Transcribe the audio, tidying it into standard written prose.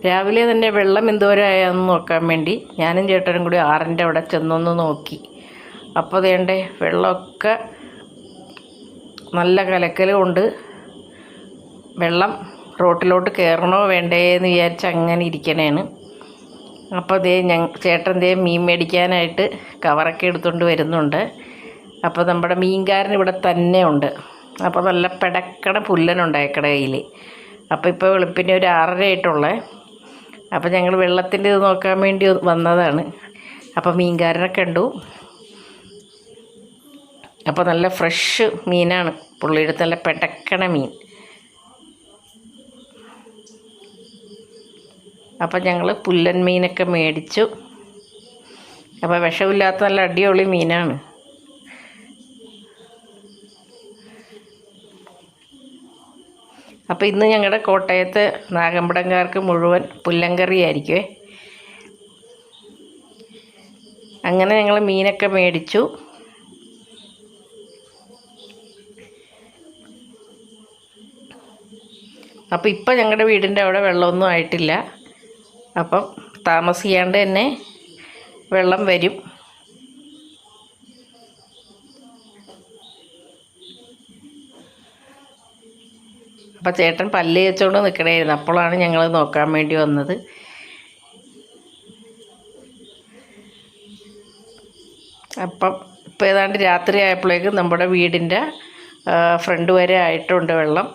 രാവിലെ തന്നെ വെള്ളം എന്തോരമായെന്ന് നോക്കാൻ വേണ്ടി ഞാനും ചേട്ടനും കൂടി ആറിൻ്റെ അവിടെ ചെന്നൊന്ന് നോക്കി. അപ്പോൾ വേണ്ടേ വെള്ളമൊക്കെ നല്ല കലക്കലുമുണ്ട്. വെള്ളം റോട്ടിലോട്ട് കയറണോ വേണ്ടേ എന്ന് വിചാരിച്ച് അങ്ങനെ ഇരിക്കണേണ്. അപ്പോൾ ചേട്ടൻ മീൻ മേടിക്കാനായിട്ട് കവറൊക്കെ എടുത്തുകൊണ്ട് വരുന്നുണ്ട്. അപ്പോൾ നമ്മുടെ മീൻകാരൻ ഇവിടെ തന്നെ ഉണ്ട്. അപ്പോൾ നല്ല പെടക്കണ പുല്ലനുണ്ടായിക്കട കയ്യിൽ. അപ്പോൾ ഇപ്പോൾ വെളുപ്പിന് ഒരു 6:30 ആയിട്ടുള്ളേ. അപ്പോൾ ഞങ്ങൾ വെള്ളത്തിൻ്റെ ഇത് നോക്കാൻ വേണ്ടി വന്നതാണ്. അപ്പോൾ മീൻകാരനെ കണ്ടു. അപ്പോൾ നല്ല ഫ്രഷ് മീനാണ് പുള്ളിയുടെ, നല്ല പെടക്കണ മീൻ. അപ്പോൾ ഞങ്ങൾ പുല്ലൻ മീനൊക്കെ മേടിച്ചു. അപ്പോൾ വിഷമില്ലാത്ത നല്ല അടിപൊളി മീനാണ്. അപ്പോൾ ഇന്ന് ഞങ്ങളുടെ കോട്ടയത്ത് നാഗമ്പടംകാർക്ക് മുഴുവൻ പുല്ലൻകറി ആയിരിക്കുമേ. അങ്ങനെ ഞങ്ങൾ മീനൊക്കെ മേടിച്ചു. അപ്പോൾ ഇപ്പം ഞങ്ങളുടെ വീടിൻ്റെ അവിടെ വെള്ളമൊന്നും ആയിട്ടില്ല. അപ്പം താമസിയാണ്ട് തന്നെ വെള്ളം വരും. അപ്പം ചേട്ടൻ പല്ല് തേച്ചുകൊണ്ട് നിൽക്കണമായിരുന്നു. അപ്പോഴാണ് ഞങ്ങൾ നോക്കാൻ വേണ്ടി വന്നത്. അപ്പം ഇപ്പോൾ ഏതാണ്ട് രാത്രി ആയപ്പോഴേക്കും നമ്മുടെ വീടിൻ്റെ ഫ്രണ്ട് വരെ ആയിട്ടുണ്ട് വെള്ളം.